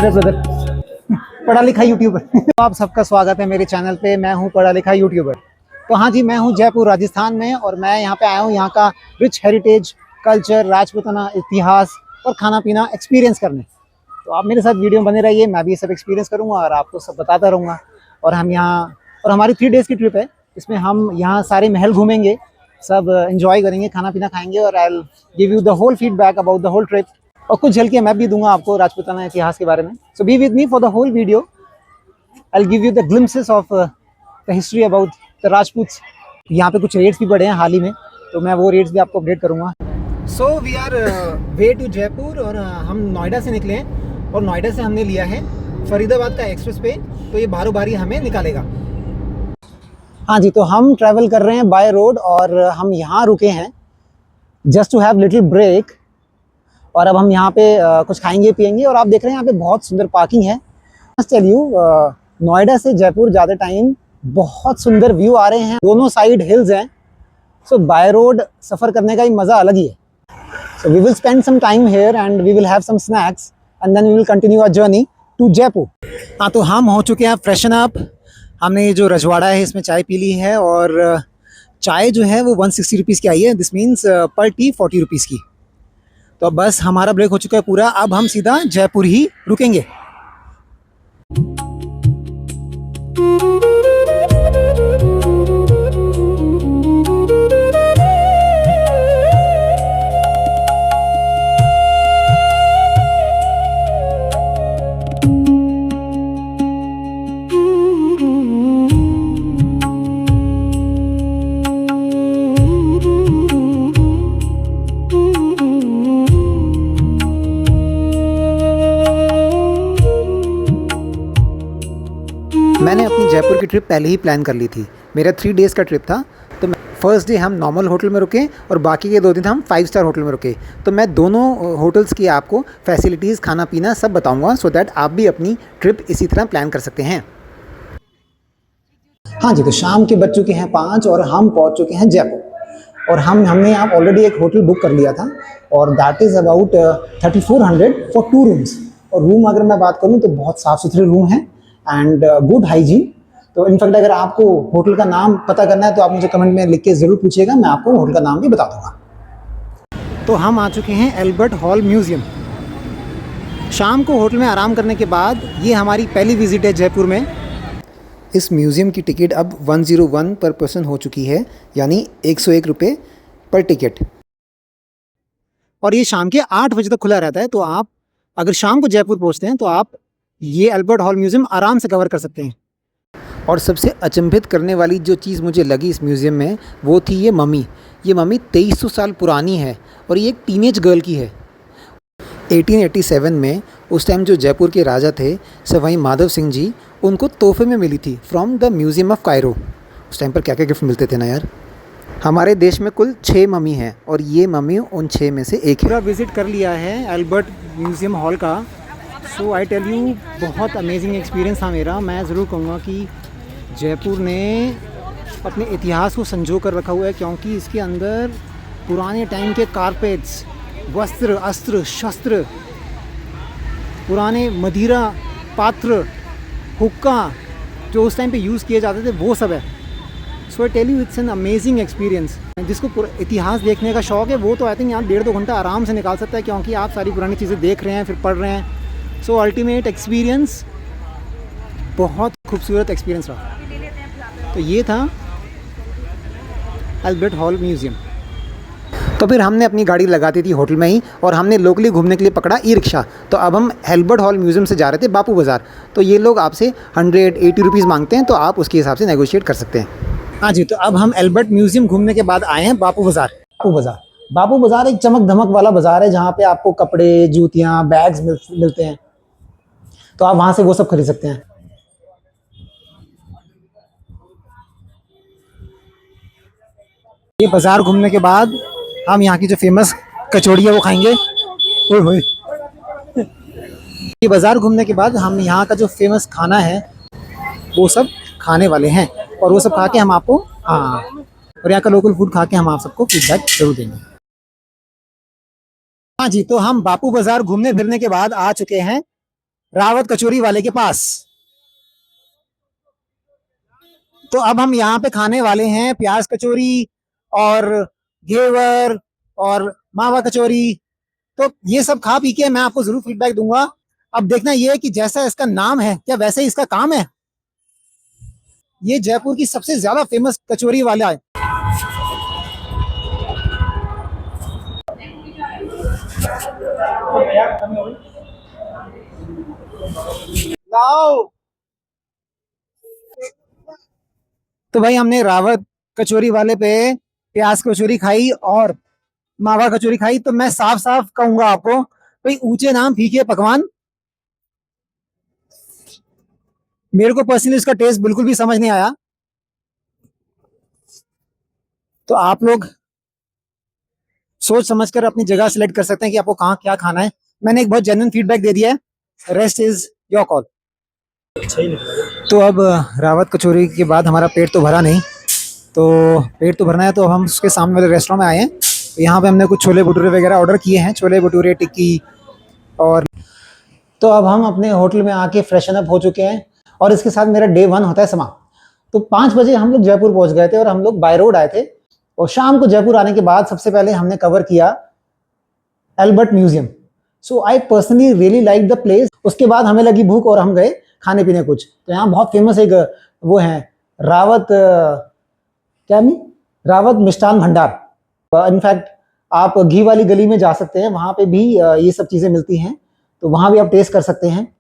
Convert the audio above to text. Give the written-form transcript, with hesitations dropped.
अरे ब्रदर, पढ़ा लिखा यूट्यूबर। तो आप सबका स्वागत है मेरे चैनल पे। मैं हूँ पढ़ा लिखा यूट्यूबर। तो हाँ जी, मैं हूँ जयपुर राजस्थान में और मैं यहाँ पे आया हूँ यहाँ का रिच हेरिटेज, कल्चर, राजपूताना इतिहास और खाना पीना एक्सपीरियंस करने। तो आप मेरे साथ वीडियो में बने रहिए, मैं भी ये सब एक्सपीरियंस करूँगा और आपको सब बताता रहूँगा। और हम यहाँ और हमारी 3 डेज़ की ट्रिप है, इसमें हम यहाँ सारे महल घूमेंगे, सब एंजॉय करेंगे, खाना पीना खाएंगे और I will give you the whole feedback about the whole trip. और कुछ झलकियाँ मैं भी दूंगा आपको राजपूताना इतिहास के बारे में। So be with me for the whole video. I will give you the glimpses of the history about the Rajputs. यहाँ पे कुछ रेट्स भी बढ़े हैं हाल ही में, तो मैं वो रेट्स भी आपको अपडेट करूँगा। So we are way to Jaipur और हम नोएडा से निकले हैं और नोएडा से हमने लिया है फरीदाबाद का एक्सप्रेस पे, तो ये बारी बारी हमें निकालेगा। हाँ जी, तो हम ट्रैवल कर रहे हैं बाय रोड और हम यहाँ रुके हैं just to have little break. और अब हम यहाँ पे कुछ खाएंगे पिएंगे और आप देख रहे हैं यहाँ पे बहुत सुंदर पार्किंग है। टेल यू, नोएडा से जयपुर जाते टाइम बहुत सुंदर व्यू आ रहे हैं, दोनों साइड हिल्स हैं। सो बाय रोड सफ़र करने का ही मज़ा अलग ही है। So we will spend some time here and we will have some snacks and then we will continue our journey to Jaipur. हाँ, तो हम हो चुके हैं फ्रेशन अप। हमने ये जो रजवाड़ा है इसमें चाय पी ली है और चाय जो है वो 160 रुपीज़ की आई है। दिस मीन्स पर टी 40 रुपीज़ की। तो बस हमारा ब्रेक हो चुका है पूरा, अब हम सीधा जयपुर ही रुकेंगे। मैंने अपनी जयपुर की ट्रिप पहले ही प्लान कर ली थी। मेरा 3 डेज़ का ट्रिप था। तो फर्स्ट डे हम नॉर्मल होटल में रुके और बाकी के 2 दिन हम 5 स्टार होटल में रुके। तो मैं दोनों होटल्स की आपको फैसिलिटीज़, खाना पीना सब बताऊंगा, सो दैट आप भी अपनी ट्रिप इसी तरह प्लान कर सकते हैं। हाँ जी, तो शाम के बज चुके हैं 5 और हम पहुँच चुके हैं जयपुर। और हमने यहाँ ऑलरेडी एक होटल बुक कर लिया था और that is about 3400 for 2 rooms. और रूम अगर मैं बात करूँ तो बहुत साफ़ सुथरे रूम हैं एंड गुड हाइजीन। तो इनफैक्ट अगर आपको होटल का नाम पता करना है तो आप मुझे कमेंट में लिख के ज़रूर पूछिएगा, मैं आपको होटल का नाम भी बता दूंगा। तो हम आ चुके हैं एल्बर्ट हॉल म्यूज़ियम। शाम को होटल में आराम करने के बाद ये हमारी पहली विज़िट है जयपुर में। इस म्यूज़ियम की टिकट अब 101 पर पर्सन हो चुकी है, यानी 101 रुपये पर टिकट। और ये शाम के 8 बजे तक खुला रहता है। तो आप अगर शाम को जयपुर पहुँचते हैं तो आप ये एल्बर्ट हॉल म्यूज़ियम आराम से कवर कर सकते हैं। और सबसे अचंभित करने वाली जो चीज़ मुझे लगी इस म्यूज़ियम में वो थी ये मम्मी। ये मम्मी 2300 साल पुरानी है और ये एक टीनेज गर्ल की है। 1887 में उस टाइम जो जयपुर के राजा थे सवाई माधव सिंह जी, उनको तोहफे में मिली थी from the museum of Cairo. उस टाइम पर क्या क्या गिफ्ट मिलते थे ना यार। हमारे देश में कुल 6 मम्मी हैं और ये मम्मी उन 6 में से एक है। पूरा विज़िट कर लिया है एल्बर्ट म्यूज़ियम हॉल का। सो आई टेल यू, बहुत अमेजिंग एक्सपीरियंस था मेरा। मैं ज़रूर कहूँगा कि जयपुर ने अपने इतिहास को संजो कर रखा हुआ है, क्योंकि इसके अंदर पुराने टाइम के कारपेट्स, वस्त्र, अस्त्र, शस्त्र, पुराने मदिरा पात्र, हुक्का जो उस टाइम पे यूज़ किए जाते थे वो सब है। So I tell you, it's an amazing experience. जिसको इतिहास देखने का शौक़ है वो तो आई थिंक यहाँ 1.5-2 घंटा आराम से निकाल सकता है, क्योंकि आप सारी पुरानी चीज़ें देख रहे हैं फिर पढ़ रहे हैं। सो अल्टीमेट एक्सपीरियंस, बहुत खूबसूरत एक्सपीरियंस रहा। तो ये था एल्बर्ट हॉल म्यूज़ियम। तो फिर हमने अपनी गाड़ी लगा दी थी होटल में ही और हमने लोकली घूमने के लिए पकड़ा ई रिक्शा। तो अब हम एल्बर्ट हॉल म्यूज़ियम से जा रहे थे बापू बाज़ार। तो ये लोग आपसे 180 रुपीज़ मांगते हैं, तो आप उसके हिसाब से नेगोशिएट कर सकते हैं। हाँ जी, तो अब हम एल्बर्ट म्यूज़ियम घूमने के बाद आए हैं बापू बाज़ार। बापू बाज़ार एक चमक धमक वाला बाज़ार है जहाँ पे आपको कपड़े, जूतियाँ, बैग्स मिलते हैं। तो आप वहाँ से वो सब खरीद सकते हैं। ये बाज़ार घूमने के बाद हम यहाँ की जो फेमस कचौड़ी है वो खाएंगे। ओए होए। ये बाज़ार घूमने के बाद हम यहाँ का जो फेमस खाना है वो सब खाने वाले हैं और वो सब खा के हम आपको और यहाँ का लोकल फूड खा के हम आप सबको फीडबैक जरूर देंगे। हाँ जी, तो हम बापू बाज़ार घूमने फिरने के बाद आ चुके हैं रावत कचौरी वाले के पास। तो अब हम यहाँ पे खाने वाले हैं प्याज कचौरी और घेवर और मावा कचौरी। तो ये सब खा पी के मैं आपको जरूर फीडबैक दूंगा। अब देखना ये है कि जैसा इसका नाम है क्या वैसे ही इसका काम है। ये जयपुर की सबसे ज्यादा फेमस कचौरी वाला है। लाओ। तो भाई हमने रावत कचौरी वाले पे प्याज कचौरी खाई और मावा कचौरी खाई। तो मैं साफ साफ कहूंगा आपको, भाई ऊंचे नाम फीके पकवान। मेरे को पर्सनली इसका टेस्ट बिल्कुल भी समझ नहीं आया। तो आप लोग सोच समझ कर अपनी जगह सिलेक्ट कर सकते हैं कि आपको कहाँ क्या खाना है। मैंने एक बहुत जेन्युइन फीडबैक दे दिया है, रेस्ट इज योर कॉल। तो अब रावत कचौरी के बाद हमारा पेट तो भरा नहीं, तो पेट तो भरना है तो हम उसके सामने वाले रेस्टोरेंट में आए हैं। यहाँ पे हमने कुछ छोले भटूरे वगैरह ऑर्डर किए हैं, छोले भटूरे टिक्की। और तो अब हम अपने होटल में आके फ्रेशन अप हो चुके हैं और इसके साथ मेरा डे 1 होता है समाप्त। तो 5 बजे हम लोग जयपुर पहुंच गए थे और हम लोग बाय रोड आए थे। और शाम को जयपुर आने के बाद सबसे पहले हमने कवर किया Albert museum. So I personally really like the place. उसके बाद हमें लगी भूख और हम गए खाने पीने कुछ। तो यहाँ बहुत फेमस एक वो है रावत क्या नहीं रावत मिष्ठान भंडार। इनफैक्ट आप घी वाली गली में जा सकते हैं, वहां पे भी ये सब चीजें मिलती हैं, तो वहां भी आप टेस्ट कर सकते हैं।